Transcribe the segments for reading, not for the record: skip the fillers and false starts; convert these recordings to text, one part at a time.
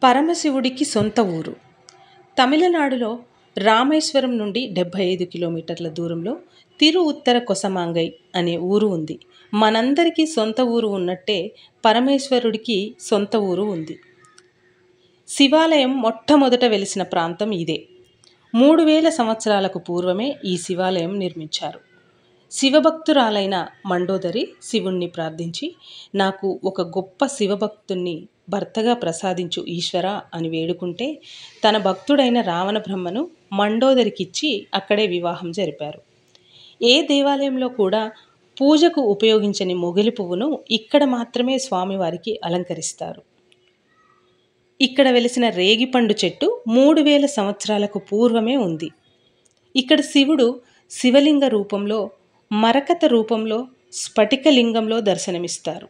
పరమశివుడికి సొంత ఊరు. తమిళనాడులో రామేశ్వరం నుండి 75 కిలోమీటర్ల దూరంలో తిరు ఉత్తర కొసమాంగై అనే ఊరు ఉంది. మనందరికీ సొంత ఊరు ఉన్నట్టే పరమేశ్వరుడికి సొంత ఊరు ఉంది. శివాలయం మొట్టమొదట వెలిసిన ప్రాంతం ఇదే. 3000 సంవత్సరాలకు పూర్వమే ఈ శివాలయం నిర్మించారు. శివభక్తురాలైన మండోదరి శివుణ్ణి ప్రార్థించి, నాకు ఒక గొప్ప శివభక్తుణ్ణి భర్తగా ప్రసాదించు ఈశ్వరా అని వేడుకుంటే, తన భక్తుడైన రావణ బ్రహ్మను మండోదరికిచ్చి అక్కడే వివాహం జరిపారు. ఏ దేవాలయంలో కూడా పూజకు ఉపయోగించని మొగలి పువ్వును ఇక్కడ మాత్రమే స్వామివారికి అలంకరిస్తారు. ఇక్కడ వెలిసిన రేగిపండు చెట్టు 3000 సంవత్సరాలకు పూర్వమే ఉంది. ఇక్కడ శివుడు శివలింగ రూపంలో, మరకత రూపంలో, స్ఫటికలింగంలో దర్శనమిస్తారు.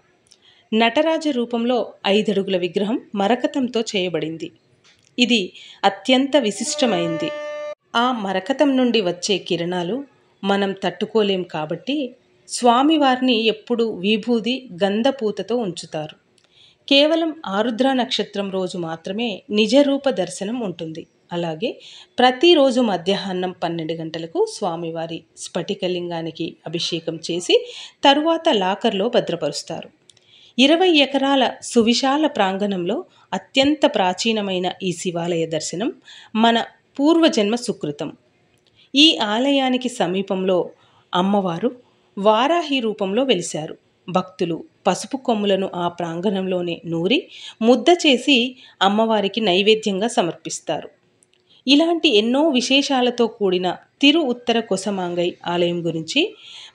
నటరాజ రూపంలో 5 అడుగుల విగ్రహం మరకతంతో చేయబడింది. ఇది అత్యంత విశిష్టమైంది. ఆ మరకతం నుండి వచ్చే కిరణాలు మనం తట్టుకోలేం కాబట్టి స్వామివారిని ఎప్పుడూ విభూది గంధపూతతో ఉంచుతారు. కేవలం ఆరుద్ర నక్షత్రం రోజు మాత్రమే నిజరూప దర్శనం ఉంటుంది. అలాగే ప్రతిరోజు మధ్యాహ్నం 12 గంటలకు స్వామివారి స్ఫటికలింగానికి అభిషేకం చేసి తరువాత లాకర్లో భద్రపరుస్తారు. 20 ఎకరాల సువిశాల ప్రాంగణంలో అత్యంత ప్రాచీనమైన ఈ శివాలయ దర్శనం మన పూర్వజన్మ సుకృతం. ఈ ఆలయానికి సమీపంలో అమ్మవారు వారాహి రూపంలో వెలిశారు. భక్తులు పసుపు కొమ్ములను ఆ ప్రాంగణంలోనే నూరి ముద్ద చేసి అమ్మవారికి నైవేద్యంగా సమర్పిస్తారు. ఇలాంటి ఎన్నో విశేషాలతో కూడిన తిరు ఉత్తర కొసమాంగై ఆలయం గురించి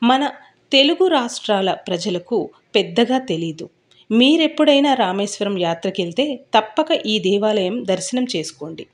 మన తెలుగు రాష్ట్రాల ప్రజలకు పెద్దగా తెలీదు. మీరెప్పుడైనా రామేశ్వరం యాత్రకెళ్తే తప్పక ఈ దేవాలయం దర్శనం చేసుకోండి.